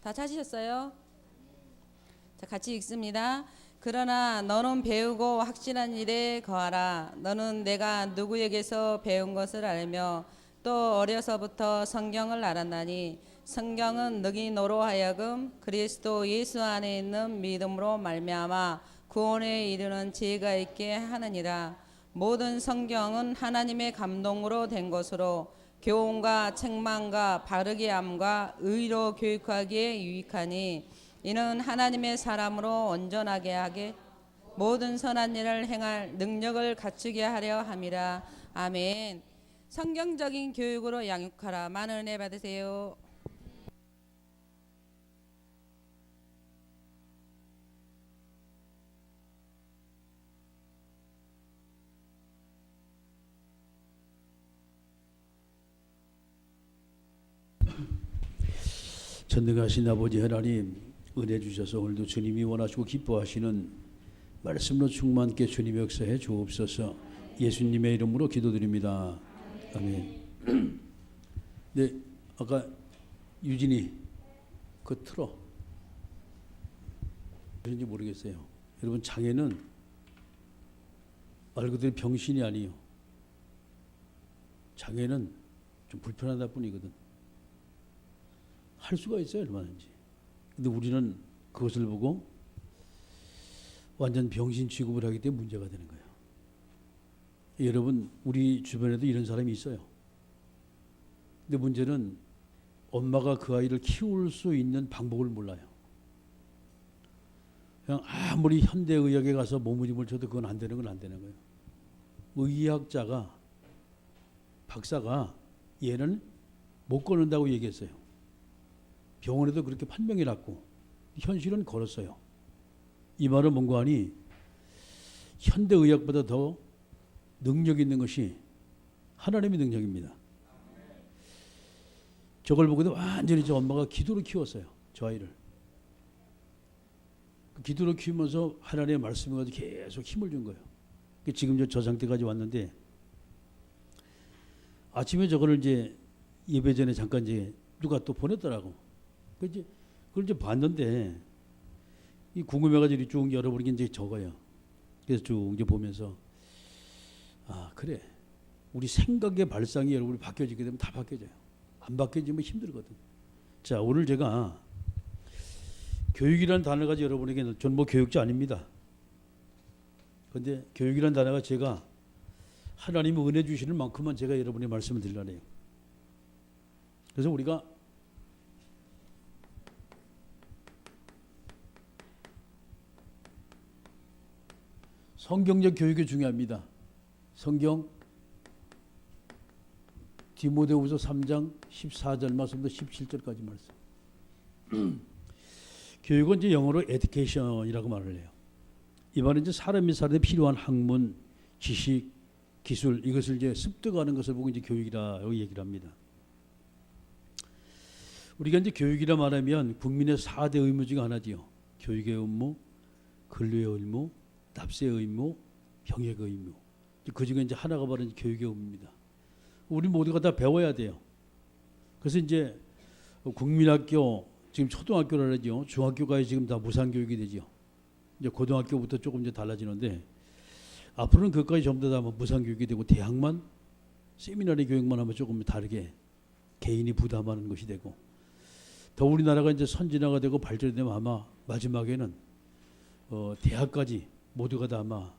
다 찾으셨어요? 자, 같이 읽습니다. 그러나 너는 배우고 확실한 일에 거하라. 너는 내가 누구에게서 배운 것을 알며 또 어려서부터 성경을 알았나니 성경은 너희 너로 하여금 그리스도 예수 안에 있는 믿음으로 말미암아 구원에 이르는 지혜가 있게 하느니라. 모든 성경은 하나님의 감동으로 된 것으로 교훈과 책망과 바르게 함과 의로 교육하기에 유익하니 이는 하나님의 사람으로 온전하게 하게 모든 선한 일을 행할 능력을 갖추게 하려 함이라. 아멘. 성경적인 교육으로 양육하라. 많은 은혜 받으세요. 전능하신 아버지 하나님, 은혜 주셔서 오늘도 주님이 원하시고 기뻐하시는 말씀으로 충만케 주님 역사해 주옵소서. 예수님의 이름으로 기도드립니다. 아멘. 네, 아까 유진이 그 틀어 그런지 모르겠어요. 여러분, 장애는 말 그대로 병신이 아니에요. 장애는 좀 불편하다 뿐이거든. 할 수가 있어요, 얼마든지. 근데 우리는 그것을 보고 완전 병신 취급을 하기 때문에 문제가 되는 거예요. 여러분, 우리 주변에도 이런 사람이 있어요. 근데 문제는 엄마가 그 아이를 키울 수 있는 방법을 몰라요. 그냥 아무리 현대의학에 가서 몸부림을 쳐도 그건 안 되는 건 안 되는 거예요. 의학자가, 박사가 얘는 못 걷는다고 얘기했어요. 병원에도 그렇게 판명이 났고 현실은 걸었어요. 이 말은 뭔가 하니 현대의학보다 더 능력 있는 것이 하나님의 능력입니다. 저걸 보고도 완전히 저 엄마가 기도로 키웠어요. 저 아이를. 그 기도로 키우면서 하나님의 말씀을 가지고 계속 힘을 준 거예요. 지금 저 상태까지 왔는데 아침에 저거를 이제 예배 전에 잠깐 이제 누가 또 보냈더라고. 그걸 이제 봤는데 이 궁금해가지고 쭉 열어보는 게 이제 저거예요. 그래서 쭉 이제 보면서 아, 그래. 우리 생각의 발상이 여러분이 바뀌어지게 되면 다 바뀌어져요. 안 바뀌어지면 힘들거든. 자, 오늘 제가 교육이라는 단어 가지고 여러분에게 전 뭐 교육자 아닙니다. 그런데 교육이라는 단어가 제가 하나님이 은혜 주시는 만큼만 제가 여러분의 말씀을 드리려네요. 그래서 우리가 성경적 교육이 중요합니다. 성경 디모데후서 3장 14절 말씀부터 17절까지 말씀. 교육은 이제 영어로 education이라고 말을 해요. 이 말은 이제 사람이 살아에 필요한 학문, 지식, 기술 이것을 이제 습득하는 것을 보고 이제 교육이라고 얘기를 합니다. 우리가 이제 교육이라 말하면 국민의 4대 의무 중 하나지요. 교육의 의무, 근로의 의무, 납세의 의무, 병역의 의무. 그 중에 이제 하나가 바로 이제 교육의 의무입니다. 우리 모두가 다 배워야 돼요. 그래서 이제 국민학교 지금 초등학교를 하죠. 중학교까지 지금 다 무상교육이 되죠. 이제 고등학교부터 조금 이제 달라지는데 앞으로는 그것까지 전부 다 무상교육이 되고 대학만 세미나리 교육만 하면 조금 다르게 개인이 부담하는 것이 되고 더 우리나라가 이제 선진화가 되고 발전이 되면 아마 마지막에는 대학까지 모두가 다 아마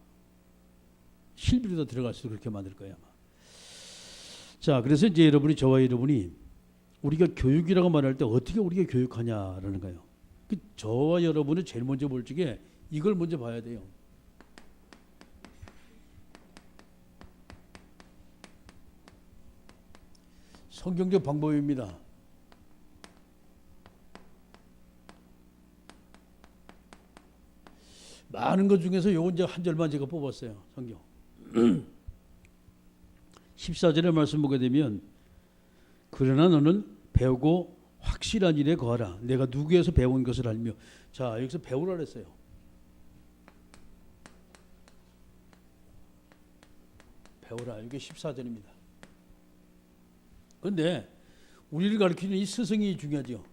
실비로 다 들어갈 수 그렇게 만들 거예요 아마. 자, 그래서 이제 여러분이 저와 여러분이 우리가 교육이라고 말할 때 어떻게 우리가 교육하냐라는 거예요. 저와 여러분은 제일 먼저 볼 적에 이걸 먼저 봐야 돼요. 성경적 방법입니다. 많은 것 중에서 요거 이제 한 절만 제가 뽑았어요. 성경. 14절의 말씀 보게 되면 그러나 너는 배우고 확실한 일에 거하라. 내가 누구에서 배운 것을 알며. 자, 여기서 배우라 그랬어요. 배우라. 이게 14절입니다. 그런데 우리를 가르치는 이 스승이 중요하죠.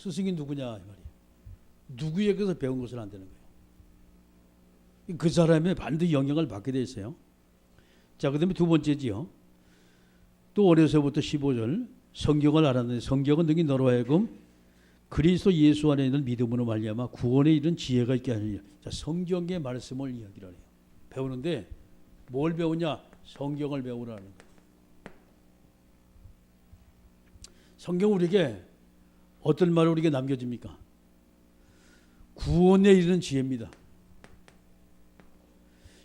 스승이 누구냐 이 말이에요. 누구에게서 배운 것은 안 되는 거예요. 그 사람의 반드시 영향을 받게 돼 있어요. 자, 그다음에 두 번째지요. 또 어려서부터 15절 성경을 알았는데 성경은 능히 너로 하여금 그리스도 예수 안에 있는 믿음으로 말미암아 구원에 이른 지혜가 있게 하느니라. 자, 성경의 말씀을 이야기를 해요. 배우는데 뭘 배우냐? 성경을 배우라는 거예요. 성경 우리에게 어떤 말을 우리에게 남겨줍니까? 구원에 이르는 지혜입니다.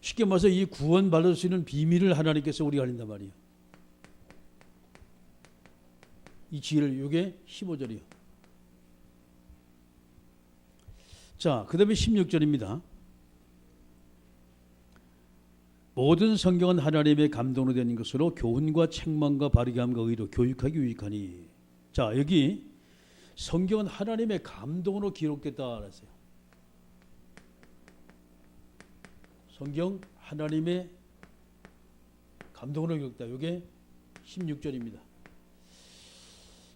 쉽게 말해서 이 구원 받을 수 있는 비밀을 하나님께서 우리가 알린단 말이에요. 이 지혜를, 이게 15절이요. 자, 그 다음에 16절입니다. 모든 성경은 하나님의 감동으로 된 것으로 교훈과 책망과 바르게 함과 의로 교육하기 유익하니. 자, 여기 성경은 하나님의 감동으로 기록됐다 그랬어요. 성경 하나님의 감동으로 기록됐다. 이게 16절입니다.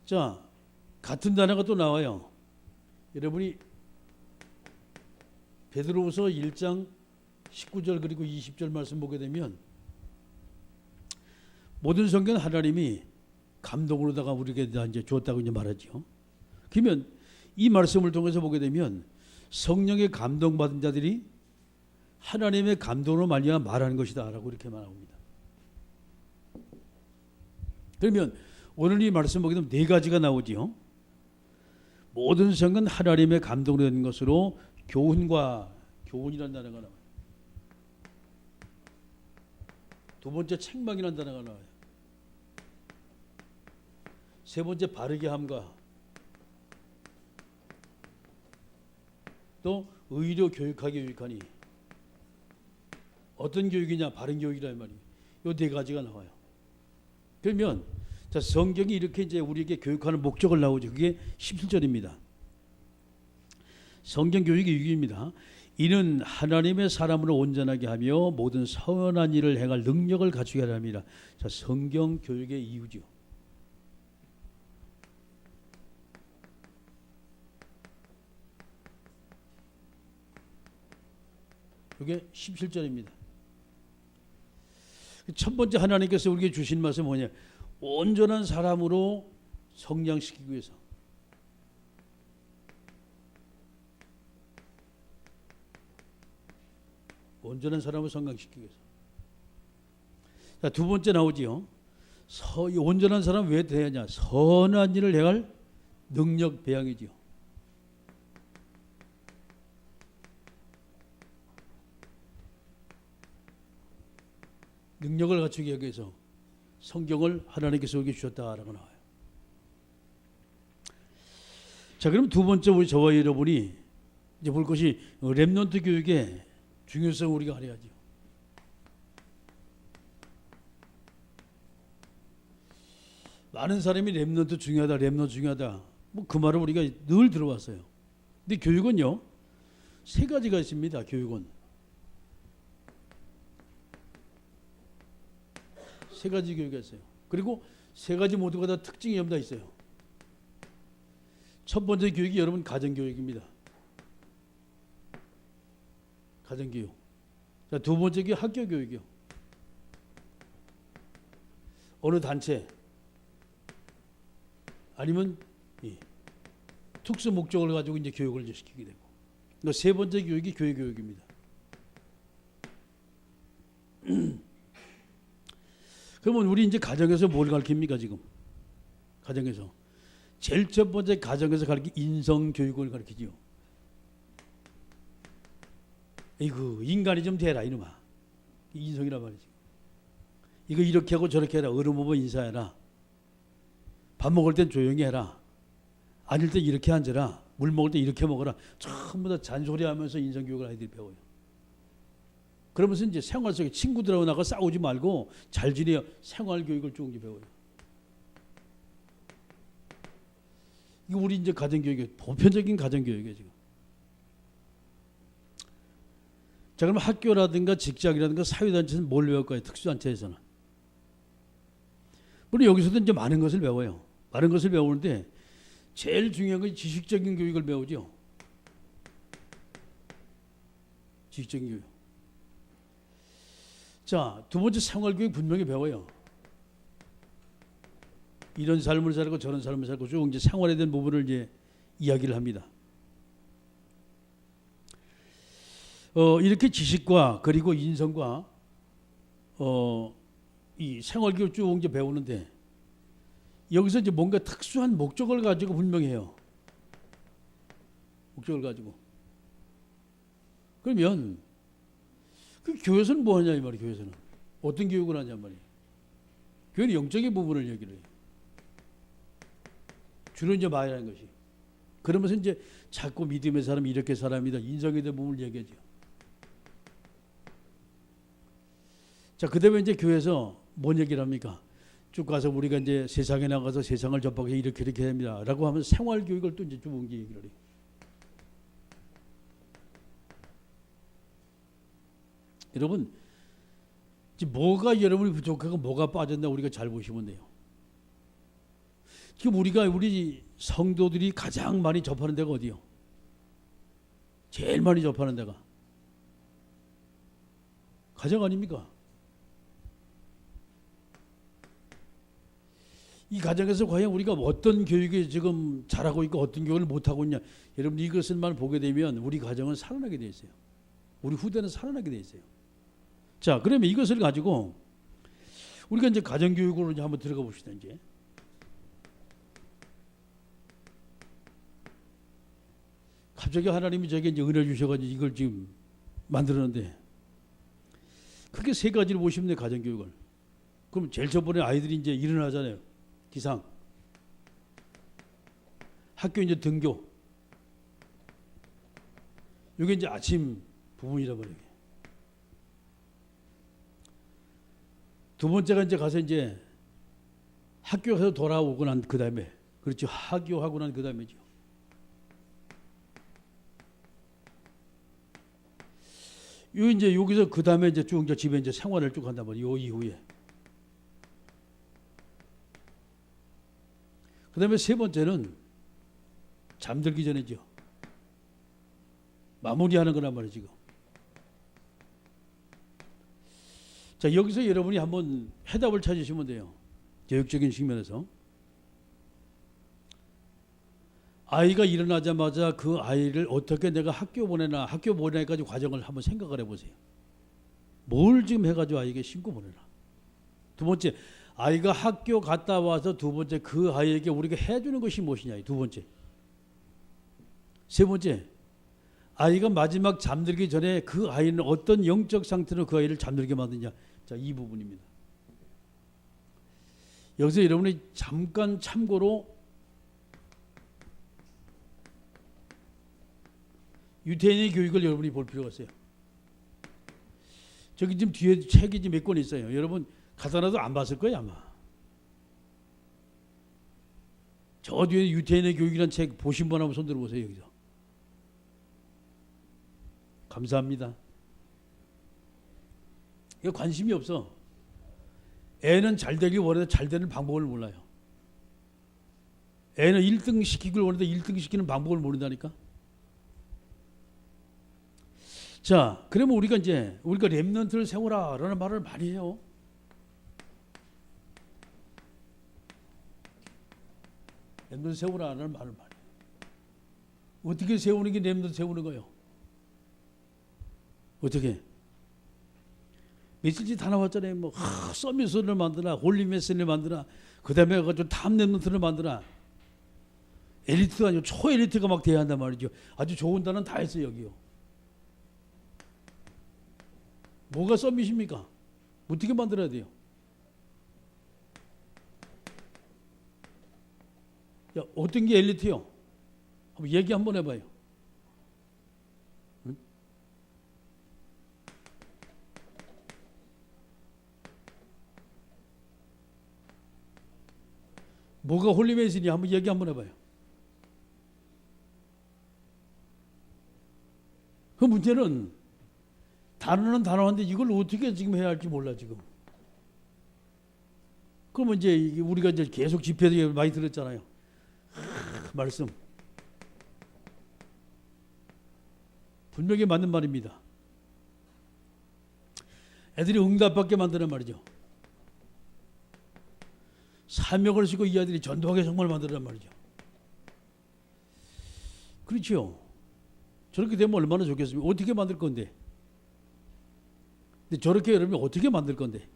자, 같은 단어가 또 나와요. 여러분이 베드로후서 1장 19절 그리고 20절 말씀 보게 되면 모든 성경은 하나님이 감동으로다가 우리에게 이제 주었다고 이제 말하죠. 그러면 이 말씀을 통해서 보게 되면 성령의 감동받은 자들이 하나님의 감동으로 말미암아 말하는 것이다라고 이렇게 말합니다. 그러면 오늘 이 말씀 보게 되면 네 가지가 나오지요. 모든 성경은 하나님의 감동으로 된 것으로 교훈이라는 단어가 나와요. 두 번째 책망이라는 단어가 나와요. 세 번째 바르게 함과 또 의료 교육하기 유익하니. 어떤 교육이냐? 바른 교육이란 말이에요. 이 네 가지가 나와요. 그러면 자, 성경이 이렇게 이제 우리에게 교육하는 목적을 나오죠. 그게 17절입니다. 성경 교육의 유익입니다. 이는 하나님의 사람으로 온전하게 하며 모든 선한 일을 행할 능력을 갖추게 하려 합니다. 자, 성경 교육의 이유죠. 이게 17절입니다. 첫 번째 하나님께서 우리에게 주신 말씀은 뭐냐? 온전한 사람으로 성장시키기 위해서. 온전한 사람을 성장시키기 위해서. 자, 두 번째 나오지요. 온전한 사람 왜 되느냐? 선한 일을 행할 능력 배양이지요. 능력을 갖추기 위해서 성경을 하나님께서 우리에게 주셨다라고 나와요. 자, 그럼 두 번째 우리 저와 여러분이 이제 볼 것이 렘넌트 교육의 중요성을 우리가 알아야죠. 많은 사람이 렘넌트 중요하다. 뭐 그 말을 우리가 늘 들어왔어요. 근데 교육은요, 세 가지가 있습니다. 교육은 세 가지 교육이 있어요. 그리고 세 가지 모두가 다 특징이 다 있어요. 첫 번째 교육이 여러분 가정교육입니다. 가정교육. 자, 두 번째 교육 학교교육이요. 어느 단체 아니면 특수 목적을 가지고 이제 교육을 이제 시키게 되고, 세 번째 교육이 교회교육입니다. 그러면 우리 이제 가정에서 뭘 가르칩니까 지금? 가정에서 제일 첫 번째 가정에서 가르치 인성 교육을 가르치지요. 이거 인간이 좀 되라 이놈아. 인성이란 말이지. 이거 이렇게 하고 저렇게 해라. 어른 보면 인사해라. 밥 먹을 땐 조용히 해라. 앉을 때 이렇게 앉아라. 물 먹을 때 이렇게 먹어라. 전부 다 잔소리하면서 인성 교육을 아이들이 배워요. 그러면서 이제 생활 속에 친구들하고 나가 싸우지 말고 잘 지내요. 생활 교육을 쭉 배워요. 이거 우리 이제 가정 교육이 보편적인 가정 교육이에요 지금. 자, 그럼 학교라든가 직장이라든가 사회단체에서는 뭘 배울 거예요? 특수단체에서는. 물론 여기서도 이제 많은 것을 배워요. 많은 것을 배우는데 제일 중요한 건 지식적인 교육을 배우죠. 지식적인 교육. 자, 두 번째 생활교육 분명히 배워요. 이런 삶을 살고 저런 삶을 살고 쭉 이제 생활에 대한 부분을 이제 이야기를 합니다. 이렇게 지식과 그리고 인성과 이 생활교육 쭉 이제 배우는데 여기서 이제 뭔가 특수한 목적을 가지고 분명히 해요. 목적을 가지고. 그러면 그 교회에서는 뭐 하냐 이 말이에요. 교회에서는 어떤 교육을 하냐 말이에요. 교회는 영적인 부분을 얘기를 해요. 주로 이제 말하는 것이. 그러면서 이제 자꾸 믿음의 사람이 이렇게 사람이다. 인성에 대한 부분을 얘기하죠. 자, 그다음에 이제 교회에서 뭔 얘기를 합니까? 쭉 가서 우리가 이제 세상에 나가서 세상을 접하게 이렇게 됩니다. 라고 하면 생활 교육을 또 이제 쭉 얘기를 해요. 여러분, 뭐가 여러분이 부족하고 뭐가 빠졌나 우리가 잘 보시면 돼요. 지금 우리 성도들이 가장 많이 접하는 데가 어디요? 제일 많이 접하는 데가 가정 아닙니까? 이 가정에서 과연 우리가 어떤 교육에 지금 잘하고 있고 어떤 교육을 못하고 있냐. 여러분 이것을만 보게 되면 우리 가정은 살아나게 돼 있어요. 우리 후대는 살아나게 돼 있어요. 자, 그러면 이것을 가지고 우리가 이제 가정교육으로 이제 한번 들어가 봅시다. 이제 갑자기 하나님이 저에게 이제 은혜 주셔가지고 이걸 지금 만들었는데 크게 세 가지를 보시면 돼요. 가정교육을. 그럼 제일 첫 번째 아이들이 이제 일어나잖아요. 기상, 학교 이제 등교. 이게 이제 아침 부분이란 말이에요. 두 번째가 이제 가서 이제 학교 가서 돌아오고 난 그 다음에, 그렇죠. 하교하고 난 그 다음에죠. 요 이제 여기서 그 다음에 이제 쭉 이제 집에 이제 생활을 쭉 한단 말이에요. 요 이후에. 그 다음에 세 번째는 잠들기 전이죠. 마무리하는 거란 말이에요, 지금. 자, 여기서 여러분이 한번 해답을 찾으시면 돼요. 교육적인 측면에서. 아이가 일어나자마자 그 아이를 어떻게 내가 학교 보내나, 학교 보내기까지 과정을 한번 생각을 해보세요. 뭘 지금 해가지고 아이에게 신고 보내나. 두 번째, 아이가 학교 갔다 와서 두 번째 그 아이에게 우리가 해주는 것이 무엇이냐. 두 번째. 세 번째, 아이가 마지막 잠들기 전에 그 아이는 어떤 영적 상태로 그 아이를 잠들게 만드냐. 자, 이 부분입니다. 여기서 여러분이 잠깐 참고로 유태인의 교육을 여러분이 볼 필요가 있어요. 저기 지금 뒤에 책이 몇 권 있어요. 여러분 갖다 놔도 안 봤을 거예요, 아마. 저 뒤에 유태인의 교육이라는 책 보신 분 한번 손 들어보세요, 여기서. 감사합니다. 이거 관심이 없어. 애는 잘 되길 원해도 잘 되는 방법을 몰라요. 애는 1등 시키길 원해도 1등 시키는 방법을 모른다니까. 자, 그러면 우리가 렘넌트를 세우라라는 말을 많이 해요. 렘넌트 세우라라는 말을 많이 해요. 어떻게 세우는 게 렘넌트 세우는 거예요? 어떻게? 며칠째 다 나왔잖아요. 뭐 서밋을 만드나, 홀리 메시지를 만드나, 그 다음에 가지고 탑 렘넌트를 만드나. 엘리트가 아니고 초엘리트가 막 돼야 한단 말이죠. 아주 좋은 단어는 다 했어요, 여기요. 뭐가 서밋입니까? 어떻게 만들어야 돼요? 야, 어떤 게 엘리트요? 한번 얘기 한번 해봐요. 응? 뭐가 홀리메이슨이 한번 얘기 한번 해봐요. 그 문제는 단어는 단어인데 이걸 어떻게 지금 해야 할지 몰라 지금. 그러면 이제 우리가 이제 계속 집회도 많이 들었잖아요. 말씀 분명히 맞는 말입니다. 애들이 응답받게 만드는 말이죠. 사명을 지고 이 아들이 전도하게 정말 만드란 말이죠. 그렇죠. 저렇게 되면 얼마나 좋겠습니까? 어떻게 만들 건데? 근데 저렇게 여러분이 어떻게 만들 건데?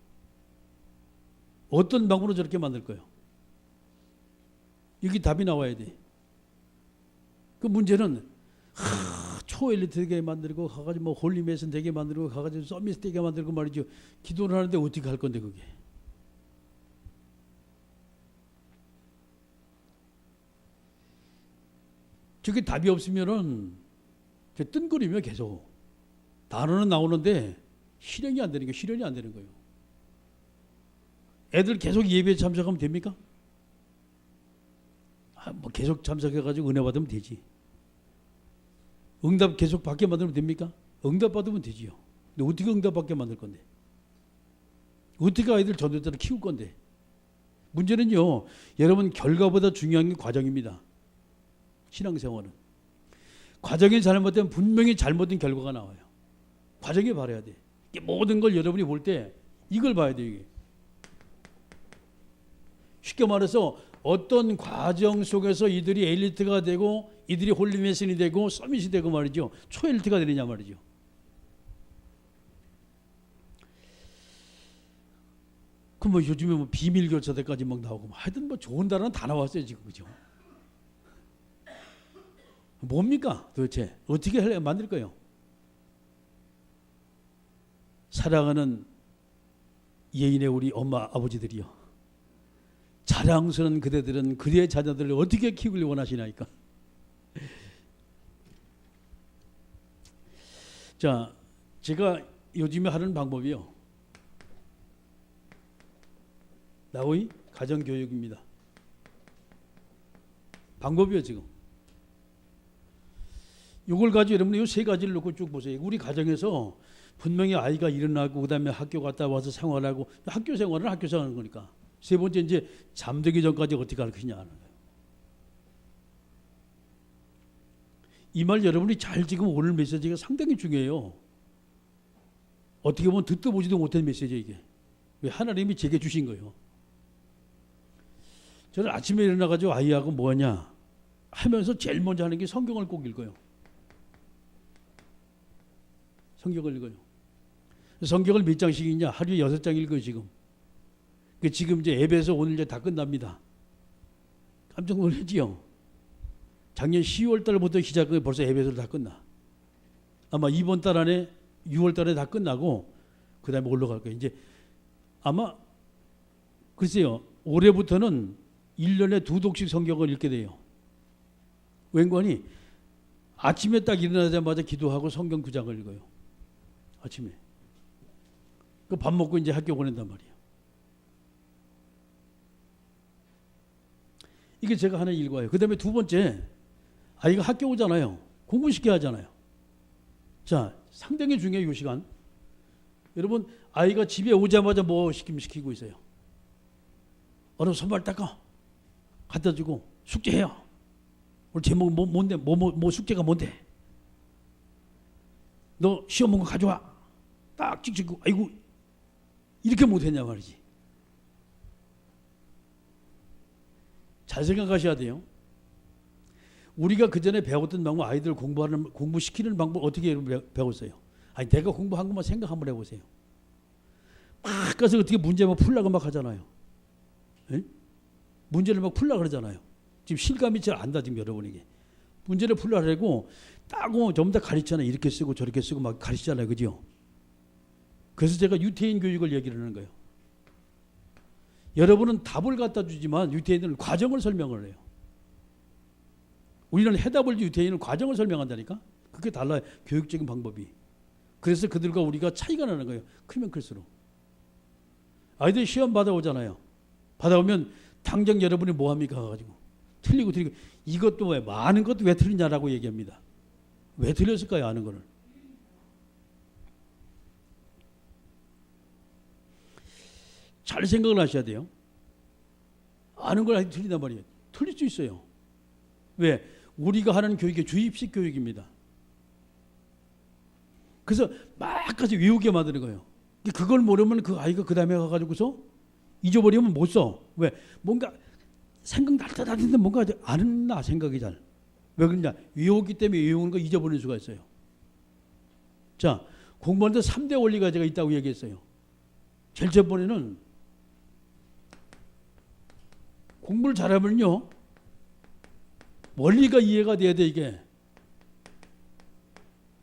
어떤 방법으로 저렇게 만들 거예요? 여기 답이 나와야 돼. 그 문제는 초엘리트 되게 만들고 가가지고 뭐 홀리메슨 되게 만들고 가가지고 서밋 되게 만들고 말이죠. 기도를 하는데 어떻게 할 건데 그게? 저게 답이 없으면은 뜬거리며 계속 단어는 나오는데 실행이 안 되는 거예요. 실현이 안 되는 거예요. 애들 계속 예배에 참석하면 됩니까? 뭐 계속 참석해가지고 은혜 받으면 되지. 응답 계속 받게 만들면 됩니까? 응답 받으면 되지요. 근데 어떻게 응답 받게 만들 건데? 어떻게 아이들 전도자를 키울 건데? 문제는요, 여러분 결과보다 중요한 게 과정입니다. 신앙생활은. 과정이 잘못되면 분명히 잘못된 결과가 나와요. 과정이 바라야 돼. 모든 걸 여러분이 볼 때 이걸 봐야 돼요. 이게. 쉽게 말해서 어떤 과정 속에서 이들이 엘리트가 되고 이들이 홀리메슨이 되고 서밋이 되고 말이죠. 초엘리트가 되느냐 말이죠. 그럼 뭐 요즘에 뭐 비밀 교차대까지 막 나오고 하여튼 뭐 좋은 단어는 다 나왔어요 지금. 그죠? 뭡니까 도대체? 어떻게 만들 거예요? 사랑하는 예인의 우리 엄마 아버지들이요, 자랑스러운 그대들은 그대의 자녀들을 어떻게 키우길 원하시나이까? 자, 제가 요즘에 하는 방법이요, 나의 가정교육입니다. 방법이요 지금. 이걸 가지고 여러분이 이 세 가지를 놓고 쭉 보세요. 우리 가정에서 분명히 아이가 일어나고 그다음에 학교 갔다 와서 생활하고, 학교 생활은 학교 생활하는 거니까. 세 번째 이제 잠들기 전까지 어떻게 가르치냐 하는 거예요. 이 말 여러분이 잘 지금 오늘 메시지가 상당히 중요해요. 어떻게 보면 듣도 보지도 못한 메시지예요 이게. 왜 하나님이 제게 주신 거예요. 저는 아침에 일어나가지고 아이하고 뭐하냐 하면서 제일 먼저 하는 게 성경을 꼭 읽어요. 성경을 읽어요. 성경을 몇 장씩 읽냐? 하루에 6장 읽어요 지금. 지금 이제 앱에서 오늘 이제 다 끝납니다. 깜짝 놀라지요. 작년 10월 달부터 시작해 벌써 앱에서 다 끝나. 아마 이번 달 안에 6월 달에 다 끝나고 그 다음에 올라갈 거예요. 이제 아마 글쎄요, 올해부터는 1년에 2독씩 성경을 읽게 돼요. 웬관이 아침에 딱 일어나자마자 기도하고 성경 9장을 읽어요. 아침에. 그 밥 먹고 이제 학교 보낸단 말이에요. 이게 제가 하는 일과예요. 그 다음에 두 번째, 아이가 학교 오잖아요. 공부시켜야 하잖아요. 자, 상당히 중요해요, 이 시간. 여러분, 아이가 집에 오자마자 뭐 시키고 있어요. 얼른 손발 닦아. 갖다 주고, 숙제해요. 오늘 제목 뭔데? 뭐 숙제가 뭔데? 너 시험 본 거 가져와. 딱 찍찍고, 아이고, 이렇게 못했냐 말이지. 잘 생각하셔야 돼요. 우리가 그 전에 배웠던 방법, 아이들 공부시키는 방법 어떻게 배웠어요? 아니, 내가 공부한 것만 생각 한번 해보세요. 막 가서 어떻게 문제 막 풀라고 막 하잖아요. 에? 문제를 막 풀라 그러잖아요. 지금 실감이 잘 안 나, 지금 여러분에게. 문제를 풀라고 따고 전부 다 가르치잖아요. 이렇게 쓰고 저렇게 쓰고 막 가르치잖아요. 그죠? 그래서 제가 유태인 교육을 얘기를 하는 거예요. 여러분은 답을 갖다 주지만 유태인은 과정을 설명을 해요. 우리는 해답을 주고 유태인은 과정을 설명한다니까. 그게 달라요. 교육적인 방법이. 그래서 그들과 우리가 차이가 나는 거예요. 크면 클수록. 아이들 시험 받아오잖아요. 받아오면 당장 여러분이 뭐 합니까? 가가지고 틀리고 이것도 왜 많은 것도 왜 틀리냐라고 얘기합니다. 왜 틀렸을까요? 아는 거를. 잘 생각을 하셔야 돼요. 아는 걸 아직 틀린단 말이에요. 틀릴 수 있어요. 왜? 우리가 하는 교육이 주입식 교육입니다. 그래서 막까지 외우게 만드는 거예요. 그걸 모르면 그 아이가 그 다음에 가가지고서 잊어버리면 못 써. 왜? 뭔가 생각날 듯 안 했는데 뭔가 안 나 생각이 잘. 왜 그러냐? 외우기 때문에 외우는 거 잊어버릴 수가 있어요. 자, 공부하는데 3대 원리가 제가 있다고 얘기했어요. 제일 첫 번째는 공부를 잘하면요, 원리가 이해가 돼야 돼, 이게.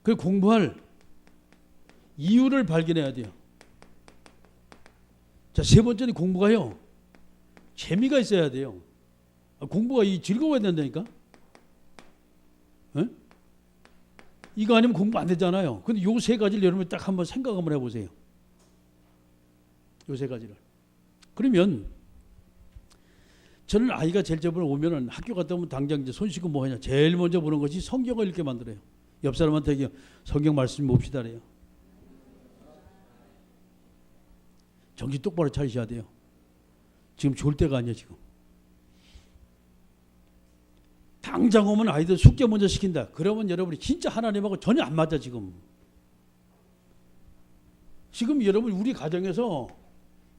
그 공부할 이유를 발견해야 돼요. 자, 세 번째는 공부가요, 재미가 있어야 돼요. 공부가 즐거워야 된다니까. 에? 이거 아니면 공부 안 되잖아요. 근데 요 세 가지를 여러분이 딱 한번 생각 한번 해보세요. 요 세 가지를. 그러면 저는 아이가 제일 저번에 오면은 학교 갔다 오면 당장 이제 손 씻고 뭐 하냐. 제일 먼저 보는 것이 성경을 읽게 만들어요. 옆 사람한테 얘기해요. 성경 말씀 봅시다 그래요. 정신 똑바로 차리셔야 돼요. 지금 좋을 때가 아니야 지금. 당장 오면 아이들 숙제 먼저 시킨다. 그러면 여러분이 진짜 하나님하고 전혀 안 맞아 지금. 지금 여러분 우리 가정에서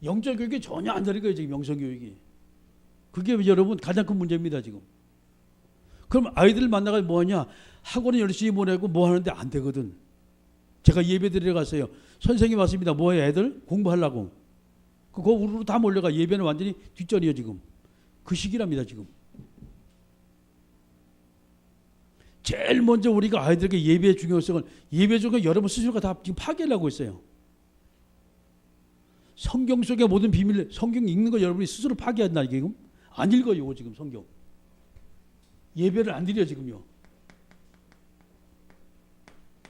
영적 교육이 전혀 안 되는 거예요 지금 영성 교육이. 그게 여러분 가장 큰 문제입니다 지금. 그럼 아이들 만나가 뭐 하냐? 학원에 열심히 보내고 뭐 하는데 안 되거든. 제가 예배 드리러 갔어요. 선생님 왔습니다. 뭐해 애들? 공부하려고. 그거 우르르 다 몰려가. 예배는 완전히 뒷전이에요 지금. 그 시기랍니다 지금. 제일 먼저 우리가 아이들에게 예배의 중요성을, 예배 중에 여러분 스스로가 다 지금 파괴하려고 있어요. 성경 속의 모든 비밀, 성경 읽는 거 여러분이 스스로 파괴한다 이게 지금. 안 읽어요 지금 성경. 예배를 안 드려 지금요.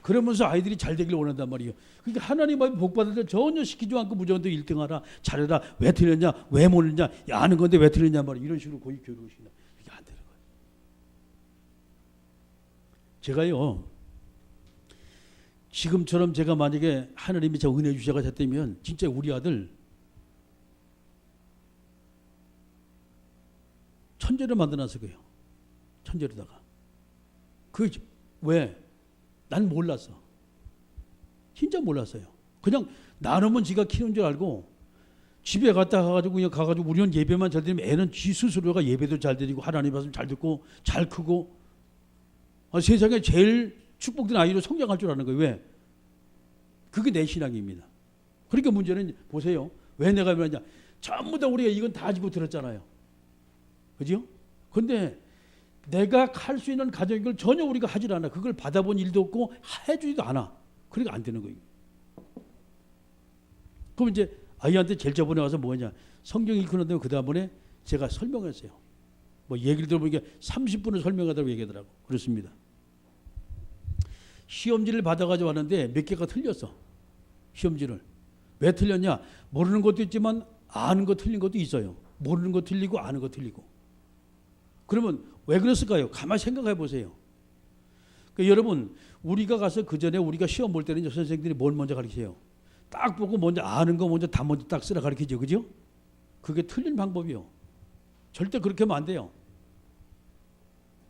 그러면서 아이들이 잘 되길 원한단 말이에요. 그러니까 하나님 복 받을 때 전혀 시키지 않고 무조건 1등하라, 잘해라, 왜 틀렸냐, 왜 모르냐, 야, 아는 건데 왜 틀렸냐 말이에요. 이런 식으로 거의 교육을 시킨다. 이게 안 되는 거예요. 제가요, 지금처럼 제가 만약에 하나님이 저 은혜 주셔가 됐다면 진짜 우리 아들 천재를 만들어놨을 거예요. 천재로다가. 그 왜? 난 몰랐어. 진짜 몰랐어요. 그냥 나누면 지가 키우는 줄 알고 집에 갔다 가가지고 그냥 가가지고 우리는 예배만 잘 드리면 애는 지 스스로가 예배도 잘 드리고 하나님 말씀 잘 듣고 잘 크고 세상에 제일 축복된 아이로 성장할 줄 아는 거예요. 왜? 그게 내 신앙입니다. 그러니까 문제는 보세요. 왜 내가 그러냐? 전부 다 우리가 이건 다 지고 들었잖아요. 그죠? 근데 내가 할 수 있는 가정을 전혀 우리가 하질 않아. 그걸 받아본 일도 없고 해주지도 않아. 그러니까 안 되는 거예요. 그럼 이제 아이한테 제일 저번에 와서 뭐냐? 성경 읽는데 그 다음번에 제가 설명했어요. 뭐 얘기를 들어보니까 30분을 설명하다고 얘기하더라고. 그렇습니다. 시험지를 받아가지고 왔는데 몇 개가 틀렸어. 시험지를. 왜 틀렸냐? 모르는 것도 있지만 아는 거 틀린 것도 있어요. 모르는 거 틀리고 아는 거 틀리고. 그러면 왜 그랬을까요? 가만히 생각해 보세요. 그러니까 여러분 우리가 가서 그 전에 우리가 시험 볼 때는 선생님들이 뭘 먼저 가르쳐요? 딱 보고 먼저 아는 거 먼저 다 먼저 딱 쓰라 가르치죠. 그죠? 그게 틀린 방법이요. 절대 그렇게 하면 안 돼요.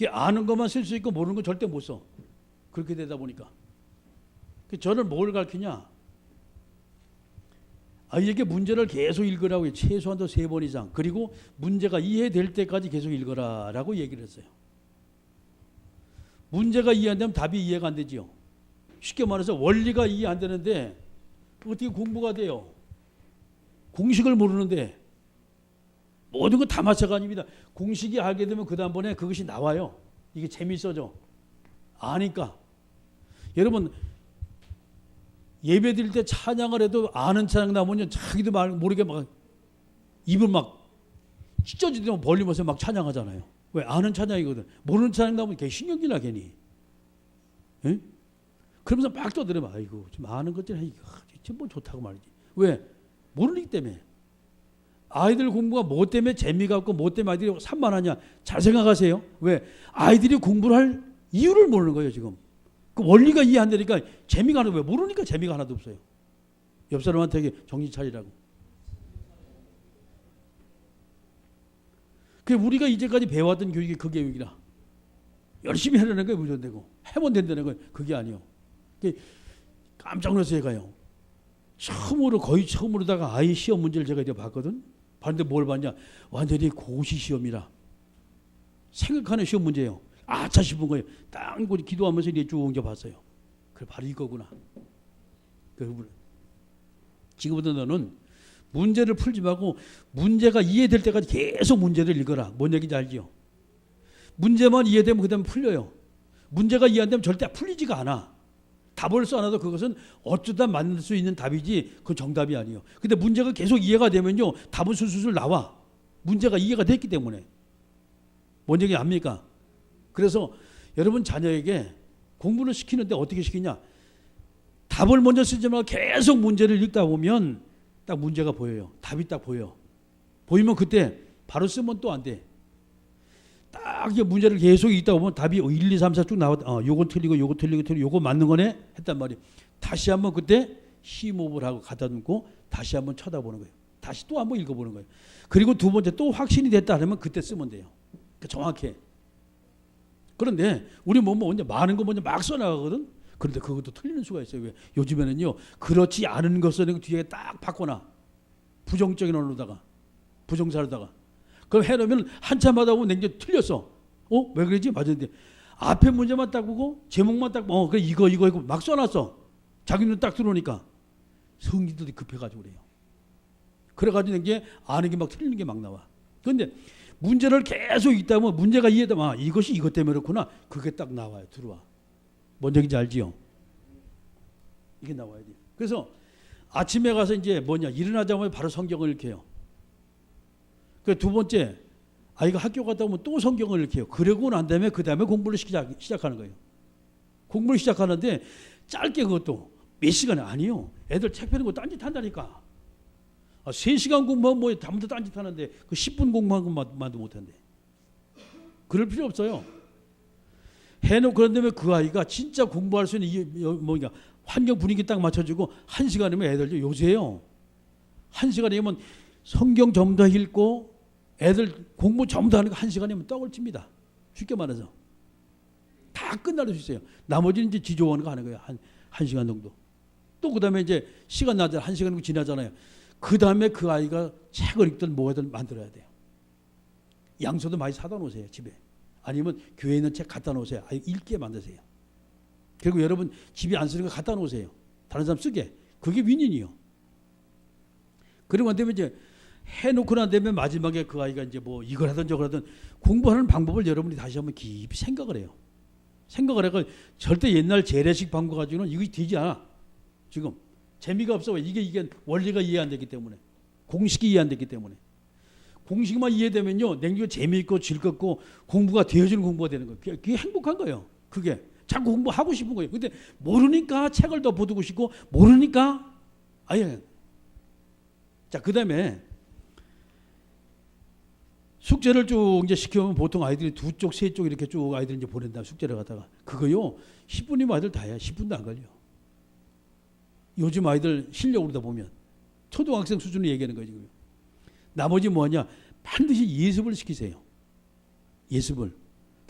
아는 것만 쓸 수 있고 모르는 건 절대 못 써. 그렇게 되다 보니까. 저는 뭘 가르치냐? 아이에게 문제를 계속 읽으라고 해요. 최소한도 3번 이상. 그리고 문제가 이해될 때까지 계속 읽어라라고 얘기를 했어요. 문제가 이해 안 되면 답이 이해가 안 되지요. 쉽게 말해서 원리가 이해 안 되는데 어떻게 공부가 돼요? 공식을 모르는데 모든 거 다 맞춰가 아닙니다. 공식이 알게 되면 그 다음번에 그것이 나와요. 이게 재밌어져. 아니까. 여러분 예배 드릴 때 찬양을 해도 아는 찬양 나오면 자기도 모르게 막 입을 막 찢어지도록 벌리면서 막 찬양하잖아요. 왜? 아는 찬양이거든. 모르는 찬양 나오면 걔 신경질나 괜히. 에? 그러면서 막 떠들어봐. 아이고 좀 아는 것들 이거 뭐 좋다고 말이지. 왜? 모르기 때문에. 아이들 공부가 뭐 때문에 재미가 없고 뭐 때문에 아이들이 산만하냐. 잘 생각하세요. 왜? 아이들이 공부를 할 이유를 모르는 거예요 지금. 그 원리가 이해 안 되니까 재미가 하나도, 왜? 모르니까 재미가 하나도 없어요. 옆 사람한테 정신 차리라고. 그 우리가 이제까지 배워왔던 교육이 그 교육이라. 열심히 해내는 거예요. 무조건 되고. 해면 된다는 거예요. 그게 아니요. 깜짝 놀라서 제가요. 거의 처음으로다가 아이 시험 문제를 제가 이제 봤거든. 봤는데 뭘 봤냐. 완전히 고시 시험이라. 생각하는 시험 문제예요. 아차 싶은 거예요. 딱 기도하면서 이제 쭉 이제 봤어요. 그래 바로 이거구나. 지금부터 너는 문제를 풀지 말고 문제가 이해될 때까지 계속 문제를 읽어라. 뭔 얘기인지 알지요? 문제만 이해되면 그 다음에 풀려요. 문제가 이해 안 되면 절대 풀리지가 않아. 답을 써놔도 그것은 어쩌다 만들 수 있는 답이지 그 정답이 아니에요. 근데 문제가 계속 이해가 되면요. 답은 술술 나와. 문제가 이해가 됐기 때문에. 뭔 얘기 압니까? 그래서 여러분 자녀에게 공부를 시키는데 어떻게 시키냐? 답을 먼저 쓰지 말고 계속 문제를 읽다 보면 딱 문제가 보여요. 답이 딱 보여. 보이면 그때 바로 쓰면 또 안 돼. 딱 이게 문제를 계속 읽다 보면 답이 1, 2, 3, 4 쭉 나와. 요건 틀리고 요거 틀리고 요거 맞는 거네 했단 말이에요. 다시 한번 그때 심호흡을 하고 갖다 놓고 다시 한번 쳐다보는 거예요. 다시 또 한번 읽어보는 거예요. 그리고 두 번째 또 확신이 됐다 하면 그때 쓰면 돼요. 그러니까 정확해. 그런데 우리 먼저 많은 거 먼저 막 써나가거든. 그런데 그것도 틀리는 수가 있어요. 왜? 요즘에는요 그렇지 않은 것을 뒤에 딱 바꿔놔. 부정적인 언어로다가 부정사로다가 그럼 해놓으면 한참 하다 보면 냉정 틀렸어. 왜 그러지? 맞았는데 앞에 문제만 딱 보고 제목만 딱 그래 이거 막 써놨어. 자기 눈 딱 들어오니까 성질들이 급해가지고 그래요. 그래가지고 이게 아는 게 막 틀리는 게 막 나와. 그런데 문제를 계속 읽다 보면 문제가 이해되면 이것이 이것 때문에 그렇구나. 그게 딱 나와요. 들어와. 뭔 얘기인지 알지요? 이게 나와야 돼. 그래서 아침에 가서 이제 일어나자마자 바로 성경을 읽혀요. 그 두 번째 아이가 학교 갔다 오면 또 성경을 읽혀요. 그러고 난 다음에 그 다음에 공부를 시작하는 거예요. 공부를 시작하는데 짧게 그것도 몇 시간 아니요. 애들 책 펴는 거 딴짓한다니까. 3시간 공부하면 다음부터 딴짓하는데 그 10분 공부한 것만도 못한대. 그럴 필요 없어요. 해놓고 그런 다음에 그 아이가 진짜 공부할 수 있는 환경 분위기 딱 맞춰주고 1시간이면 애들 요새요. 1시간이면 성경 전부 다 읽고 애들 공부 전부 다 하는 거 1시간이면 떡을 칩니다. 쉽게 말해서. 다 끝날 수 있어요. 나머지는 이제 지조하는 거 하는 거예요. 한 시간 정도. 또 그 다음에 이제 시간 나잖아요. 1시간 정도 지나잖아요. 그 다음에 그 아이가 책을 읽든 뭐든 만들어야 돼요. 양서도 많이 사다 놓으세요. 집에. 아니면 교회에 있는 책 갖다 놓으세요. 아이 읽게 만드세요. 그리고 여러분 집에 안 쓰는 거 갖다 놓으세요. 다른 사람 쓰게. 그게 윈윈이요. 그리고 안 되면 이제 해놓고 난 다음에 마지막에 그 아이가 이제 이걸 하든 저걸 하든 공부하는 방법을 여러분이 다시 한번 깊이 생각을 해요. 생각을 해서 절대 옛날 재래식 방법 가지고는 이거 되지 않아. 지금 재미가 없어. 이게 원리가 이해 안 되기 때문에. 공식이 이해 안 되기 때문에. 공식만 이해되면요. 냉기가 재미있고 즐겁고 공부가 되어지는 공부가 되는 거예요. 그게 행복한 거예요. 그게. 자꾸 공부하고 싶은 거예요. 근데 모르니까 책을 더 보고 싶고 모르니까 아예. 자, 그 다음에 숙제를 쭉 이제 시켜보면 보통 아이들이 2쪽, 3쪽 이렇게 쭉 아이들 이제 보낸다. 숙제를 갖다가. 그거요. 10분이면 아이들 다 해요. 10분도 안 걸려. 요즘 아이들 실력으로 다 보면 초등학생 수준을 얘기하는 거예요. 지금. 나머지 뭐냐? 반드시 예습을 시키세요. 예습을.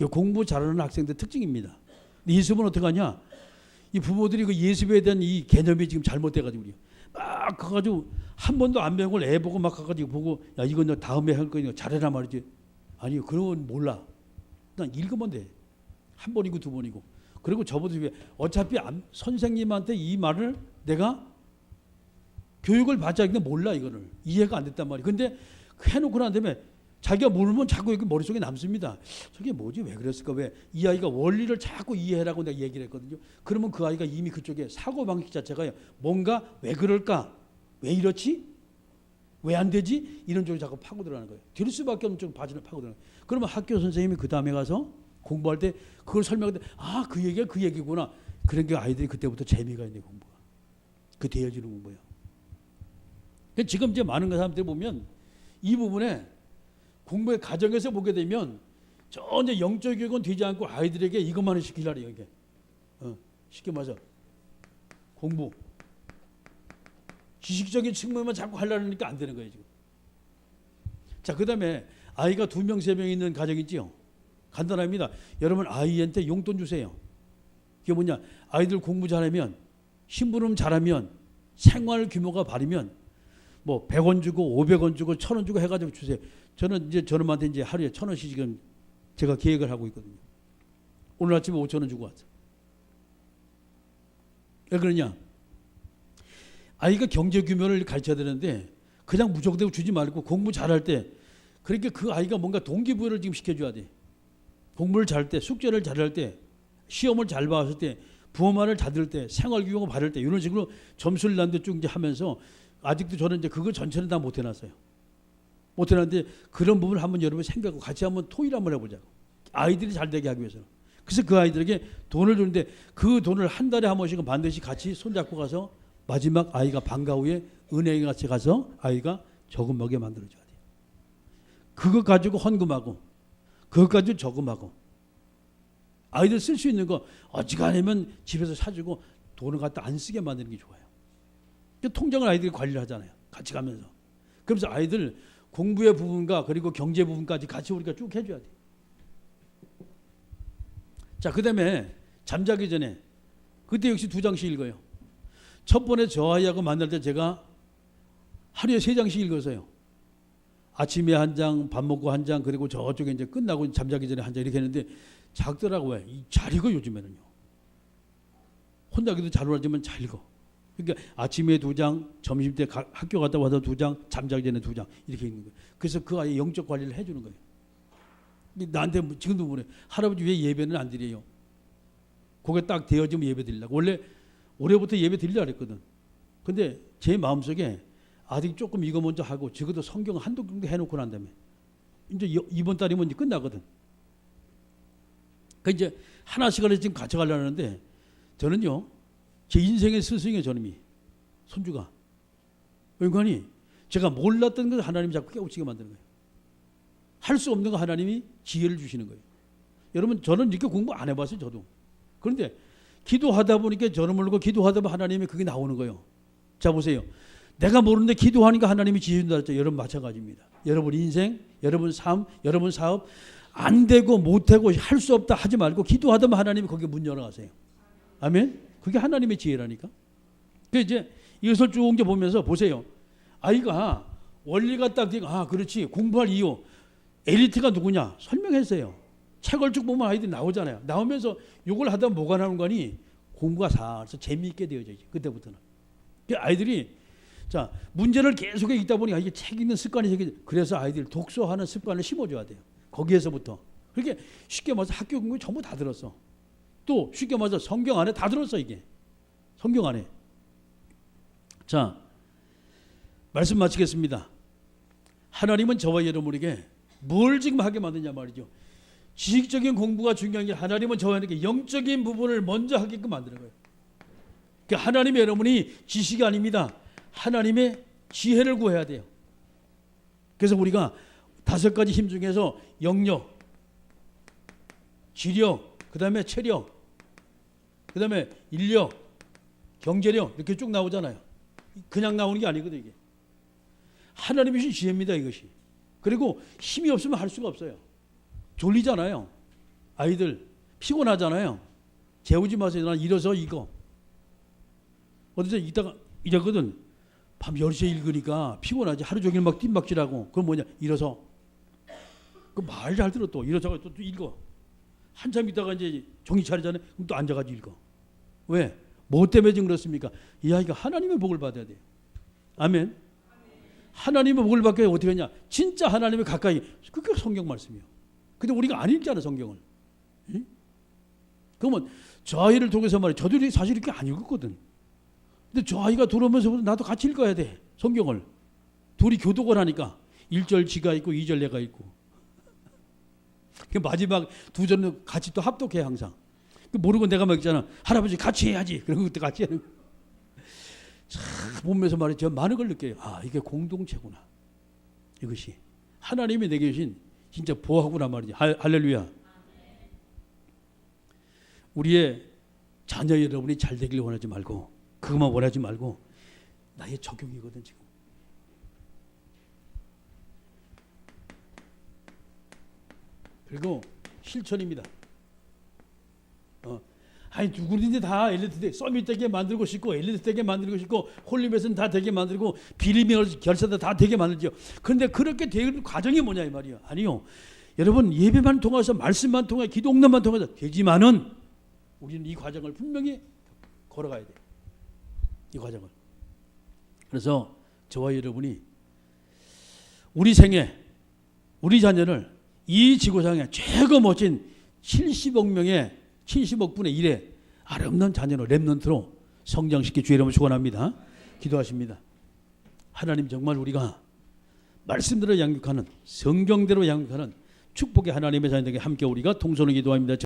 공부 잘하는 학생들 특징입니다. 예습은 어떻게 하냐? 이 부모들이 그 예습에 대한 이 개념이 지금 잘못돼가지고 막 가가지고 한 번도 안 배운 걸 애 보고 막 가가지고 보고 야 이건 너 다음에 할 거니까 잘해라 말이지. 아니요, 그런 건 몰라. 그냥 읽으면 돼. 한 번이고 두 번이고. 그리고 저보다 어차피 선생님한테 이 말을 내가 교육을 받지 않는데 몰라 이거를. 이해가 안 됐단 말이에요. 근데 해놓고 난 다음에 자기가 모르면 자꾸 여기 머릿속에 남습니다. 저게 뭐지? 왜 그랬을까? 왜? 이 아이가 원리를 자꾸 이해하라고 내가 얘기를 했거든요. 그러면 그 아이가 이미 그쪽에 사고방식 자체가 뭔가 왜 그럴까? 왜 이렇지? 왜 안 되지? 이런 쪽으로 자꾸 파고들어가는 거예요. 될 수밖에 없는 쪽으로 파고들어가는 거예요. 그러면 학교 선생님이 그 다음에 가서 공부할 때 그걸 설명할 때 그 얘기가 그 얘기구나. 그런 게 아이들이 그때부터 재미가 있는 공부가. 그 되어지는 공부예요. 지금 이제 많은 사람들이 보면 이 부분에 공부의 과정에서 보게 되면 전혀 영적 교육은 되지 않고 아이들에게 이것만을 시키려고 해요. 이게. 쉽게 말해서 공부. 지식적인 측면만 자꾸 하려니까 안 되는 거예요. 지금. 자, 그 다음에 아이가 2명, 3명 있는 가정이 있지요. 간단합니다. 여러분 아이한테 용돈 주세요. 그게 뭐냐? 아이들 공부 잘하면 심부름 잘하면 생활 규모가 바르면 뭐 100원 주고 500원 주고 1000원 주고 해가지고 주세요. 저는 이제 저놈한테 이제 하루에 1000원씩 지금 제가 계획을 하고 있거든요. 오늘 아침에 5000원 주고 왔어. 왜 그러냐? 아이가 경제 규모를 가르쳐야 되는데 그냥 무턱대고 주지 말고 공부 잘할 때 그러니까 그 아이가 뭔가 동기부여를 지금 시켜줘야 돼. 공부를 잘할 때, 숙제를 잘할 때, 시험을 잘 봤을 때, 부모 말을 잘 들을 때, 생활 규모가 바를 때 이런 식으로 점수를 난데 쭉 이제 하면서 아직도 저는 이제 그거 전체는 다 못 해놨어요. 못 해놨는데 그런 부분을 한번 여러분 생각하고 같이 한번 토의를 한번 해보자고. 아이들이 잘 되게 하기 위해서는. 그래서 그 아이들에게 돈을 주는데 그 돈을 한 달에 한 번씩은 반드시 같이 손잡고 가서 마지막 아이가 방과 후에 은행에 같이 가서 아이가 저금 먹게 만들어줘야 돼요. 그것 가지고 헌금하고 그것 가지고 저금하고 아이들 쓸 수 있는 거 어지간하면 집에서 사주고 돈을 갖다 안 쓰게 만드는 게 좋아요. 통장을 아이들이 관리를 하잖아요. 같이 가면서. 그러면서 아이들 공부의 부분과 그리고 경제 부분까지 같이 우리가 쭉 해줘야 돼요. 자, 그 다음에 잠자기 전에 그때 역시 2장씩 읽어요. 첫 번에 저 아이하고 만날 때 제가 하루에 3장씩 읽어서요. 아침에 한 장, 밥 먹고 한 장, 그리고 저쪽에 이제 끝나고 잠자기 전에 한 장 이렇게 했는데 작더라고요. 잘 읽어 요즘에는요. 혼자기도 잘 오라지만 잘 읽어. 그러니까 아침에 2장, 점심 때 학교 갔다 와서 2장, 잠자기 전에 2장 이렇게 읽는 거예요. 그래서 그 아이 영적 관리를 해주는 거예요. 나한테 지금도 그래. 할아버지 왜 예배는 안 드려요? 그게 딱 되어지면 예배 드리려고. 원래 올해부터 예배 드리려고 했거든. 근데 제 마음속에 아직 조금 이거 먼저 하고 적어도 성경 한두 개 해놓고 난 다음에 이제 이번 달이면 이제 끝나거든. 그 이제 하나씩 하나씩 지금 가져가려고 하는데 저는요 제 인생의 스승이에요. 저놈이 손주가. 그러니까 제가 몰랐던 걸 하나님이 자꾸 깨우치게 만드는 거예요. 할 수 없는 거 하나님이 지혜를 주시는 거예요. 여러분 저는 이렇게 공부 안 해봤어요. 저도. 그런데 기도하다 보니까 저를 모르고 기도하다 보면 하나님이 그게 나오는 거예요. 자 보세요. 내가 모르는데 기도하니까 하나님이 지혜 준다 했죠. 여러분 마찬가지입니다. 여러분 인생, 여러분 삶, 여러분 사업 안 되고 못하고 할 수 없다 하지 말고 기도하다 보면 하나님이 거기에 문 열어가세요. 아멘. 그게 하나님의 지혜라니까. 그 이제 이것을 쭉 이제 보면서 보세요. 아이가 원리가 딱 되고 그렇지 공부할 이유 엘리트가 누구냐 설명했어요. 책을 쭉 보면 아이들이 나오잖아요. 나오면서 이걸 하다 뭐가 나오는 거니 공부가 살서 재미있게 되어져요. 그때부터는. 아이들이 자 문제를 계속 읽다 보니까 이게 책 읽는 습관이 생기죠. 그래서 아이들 독서하는 습관을 심어줘야 돼요. 거기에서부터. 그렇게 쉽게 말해서 학교 공부 전부 다 들었어. 또 쉽게 말해서 성경 안에 다 들었어 이게. 성경 안에. 자 말씀 마치겠습니다. 하나님은 저와 여러분에게 뭘 지금 하게 만드냐 말이죠. 지식적인 공부가 중요한 게 하나님은 저에게 영적인 부분을 먼저 하게끔 만드는 거예요. 그러니까 하나님의 여러분이 지식이 아닙니다. 하나님의 지혜를 구해야 돼요. 그래서 우리가 5가지 힘 중에서 영역, 지력, 그 다음에 체력, 그 다음에 인력, 경제력 이렇게 쭉 나오잖아요. 그냥 나오는 게 아니거든요. 이게. 하나님이 주신 지혜입니다. 이것이. 그리고 힘이 없으면 할 수가 없어요. 졸리잖아요. 아이들 피곤하잖아요. 재우지 마세요. 난 일어서 이거. 어디서 이따가 이랬거든. 밤 10시에 읽으니까 피곤하지. 하루 종일 막 뜀박질하고. 그럼 뭐냐. 일어서. 그 말 잘 들어 또. 일어서 또 읽어. 한참 있다가 이제 정신 차리잖아요. 그럼 또 앉아가지고 읽어. 왜? 뭐 때문에 지금 그렇습니까? 이 아이가 하나님의 복을 받아야 돼요. 아멘. 하나님의 복을 받기 위해 어떻게 하냐. 진짜 하나님의 가까이. 그게 성경 말씀이에요. 근데 우리가 안 읽잖아 성경을. 응? 그러면 저 아이를 통해서 말이야. 저도 사실 이렇게 안 읽었거든. 근데 저 아이가 들어오면서 나도 같이 읽어야 돼. 성경을. 둘이 교독을 하니까 1절 지가 있고 2절 내가 있고. 마지막 2절은 같이 또 합독해 항상. 모르고 내가 막 있잖아. 할아버지 같이 해야지. 그리고 그때 같이 하는 거야. 참 보면서 말이야. 저 많은 걸 느껴요. 이게 공동체구나. 이것이 하나님이 내게 주신 진짜 보호하구나 말이지. 할렐루야. 우리의 자녀 여러분이 잘 되길 원하지 말고 그것만 원하지 말고 나의 적용이거든 지금. 그리고 실천입니다. 아니 누구든지 다 엘리트 서밋 되게 만들고 싶고 엘리트 되게 만들고 싶고 홀리벳은 다 되게 만들고 비리미널 결사도 다 되게 만들죠. 그런데 그렇게 되는 과정이 뭐냐 이 말이에요. 아니요. 여러분 예배만 통해서 말씀만 통해 기도응답만 통해서 되지만은 우리는 이 과정을 분명히 걸어가야 돼요. 이 과정을. 그래서 저와 여러분이 우리 생에 우리 자녀를 이 지구상에 최고 멋진 70억 명의 70억 분의 1의 아름다운 자녀로 렘넌트로 성장시켜 주의 이름으로 축원합니다. 기도하십니다. 하나님 정말 우리가 말씀대로 양육하는 성경대로 양육하는 축복의 하나님의 자녀에게 함께 우리가 통솔을 기도합니다.